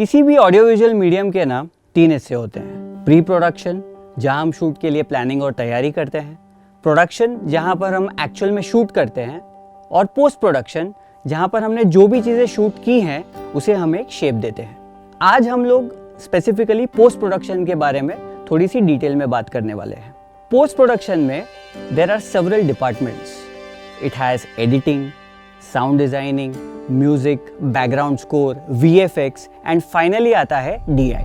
किसी भी audio visual medium के ना 3 हिस्से होते हैं। प्री प्रोडक्शन, जहां हम शूट के लिए प्लानिंग और तैयारी करते हैं। प्रोडक्शन, जहां पर हम एक्चुअल में शूट करते हैं। और पोस्ट प्रोडक्शन, जहां पर हमने जो भी चीज़ें शूट की हैं उसे हम एक शेप देते हैं। आज हम लोग स्पेसिफिकली पोस्ट प्रोडक्शन के बारे में थोड़ी सी डिटेल में बात करने वाले हैं। पोस्ट प्रोडक्शन में there are several departments. It has editing, sound designing, music, background score, VFX and finally आता है DI।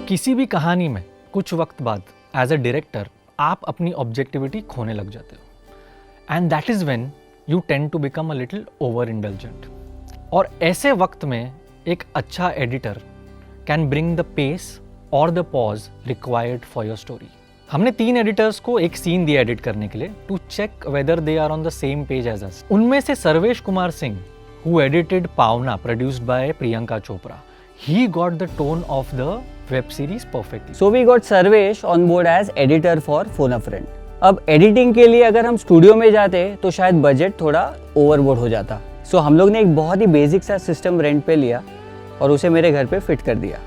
किसी भी कहानी में कुछ वक्त बाद एज अ डायरेक्टर आप अपनी ऑब्जेक्टिविटी खोने लग जाते हो and that is when you tend to become a little over indulgent. और ऐसे वक्त में एक अच्छा editor can bring the pace और the pause required for your story. हमने 3 एडिटर्स को एक सीन दिया एडिट करने के लिए to check whether they are on the same page as us. उनमें से Sarvesh Kumar Singh, who edited Pawana produced by Priyanka Chopra, he got the tone of the web series perfectly. So we got Sarvesh on board as editor for Phone a Friend. अब editing के लिए अगर हम studio में जाते तो शायद बजट थोड़ा ओवरबोर्ड हो जाता। सो हम लोग ने एक बहुत ही बेसिक सा सिस्टम रेंट पे लिया और उसे मेरे घर पे फिट कर दिया।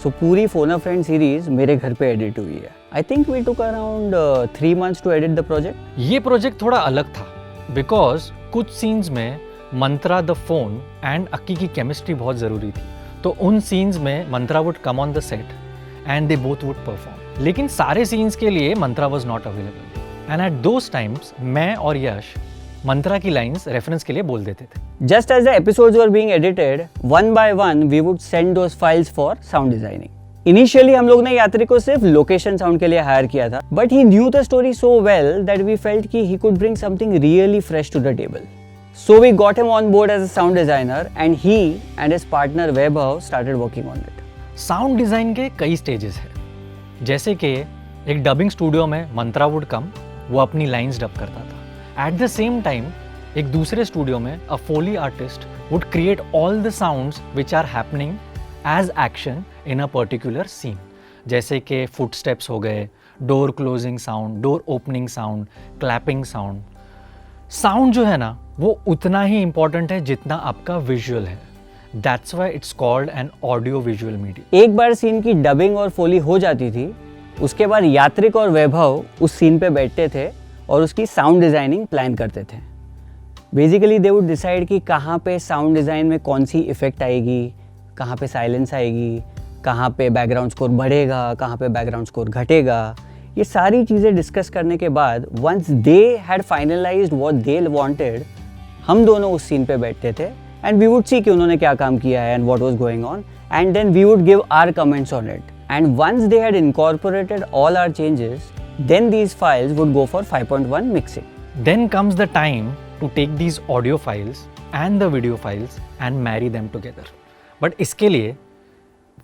सो पूरी फोन अ फ्रेंड सीरीज मेरे घर पे एडिट हुई है। I think we took around 3 months to edit the project. ये प्रोजेक्ट थोड़ा अलग था बिकॉज कुछ सीन्स में Mantra the phone and Akki की केमिस्ट्री बहुत ज़रूरी थी। तो उन सीन्स में Mantra would come on the set and they both would perform. लेकिन सारे सीन्स के लिए Mantra was not available and at those times मैं और यश मंत्रा की लाइंस रेफरेंस के लिए बोल देते थे। Just as the episodes were being edited, one by one we would send those files for sound designing. Initially हम लोग ने यात्री को सिर्फ लोकेशन साउंड के लिए हायर किया था, but he knew the story so well that we felt कि he could bring something really fresh to the table. So we got him on board as a sound designer and he and his partner Vaibhav started working on it. Sound design के कई stages हैं, जैसे कि एक dubbing studio में Mantra would कम, वो अपनी lines dub करता था। एट द सेम टाइम एक दूसरे स्टूडियो में a foley artist would create all the sounds which are happening as action in a particular scene, जैसे कि फुटस्टेप्स हो गए, door closing sound, door opening sound, clapping sound. Sound जो है ना वो उतना ही इंपॉर्टेंट है जितना आपका विजुअल है। That's why it's called an audio visual medium. एक बार सीन की डबिंग और फोली हो जाती थी, उसके बाद यात्रिक और वैभव उस सीन पे बैठते थे और उसकी साउंड डिजाइनिंग प्लान करते थे। बेसिकली दे वुड डिसाइड कि कहाँ पे साउंड डिजाइन में कौन सी इफेक्ट आएगी, कहाँ पे साइलेंस आएगी, कहाँ पे बैकग्राउंड स्कोर बढ़ेगा, कहाँ पे बैकग्राउंड स्कोर घटेगा। ये सारी चीज़ें डिस्कस करने के बाद once they had finalised what they wanted, हम दोनों उस सीन पे बैठते थे एंड वी वुड सी कि उन्होंने क्या काम किया है and what was going on and then we would give our comments on it and once they had incorporated all our changes, then these files would go for 5.1 mixing. Then comes the time to take these audio files and the video files and marry them together. But इसके लिए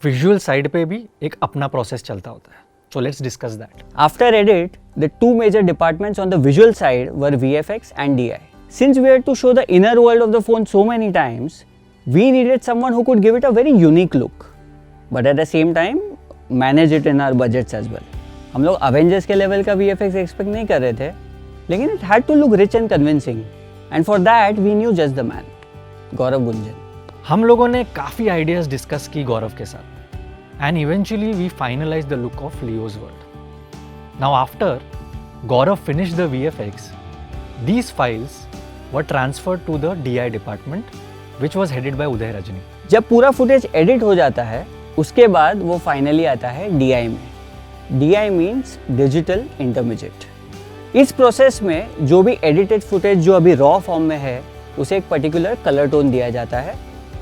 visual side पे भी एक अपना process चलता होता है। So let's discuss that. After edit, the 2 major departments on the visual side were VFX and DI. Since we had to show the inner world of the phone so many times, we needed someone who could give it a very unique look, but at the same time manage it in our budgets as well. हम लोग Avengers के level का VFX expect नहीं कर रहे थे, लेकिन it had to look rich and convincing, and for that we knew just the man, गौरव गुंजन। हम लोगों ने काफ़ी आइडियाज़ डिस्कस की गौरव के साथ and eventually we finalized the look of Leo's world. Now after Gaurav finished the VFX, these files were transferred to the DI department which was headed by Uday Rajani. जब पूरा footage edit हो जाता है उसके बाद वो finally आता है DI में। DI means digital intermediate. इस प्रोसेस में जो भी एडिटेड फुटेज जो अभी रॉ फॉर्म में है उसे एक पर्टिकुलर कलर टोन दिया जाता है,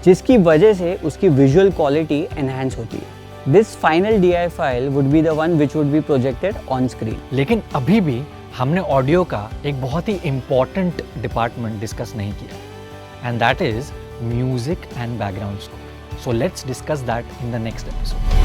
जिसकी वजह से उसकी विजुअल क्वालिटी एनहांस होती है। This final DI file would be the one which would be projected on screen. लेकिन अभी भी हमने ऑडियो का एक बहुत ही इम्पॉर्टेंट डिपार्टमेंट डिस्कस नहीं किया and that is music and background score. So let's discuss that in the next episode.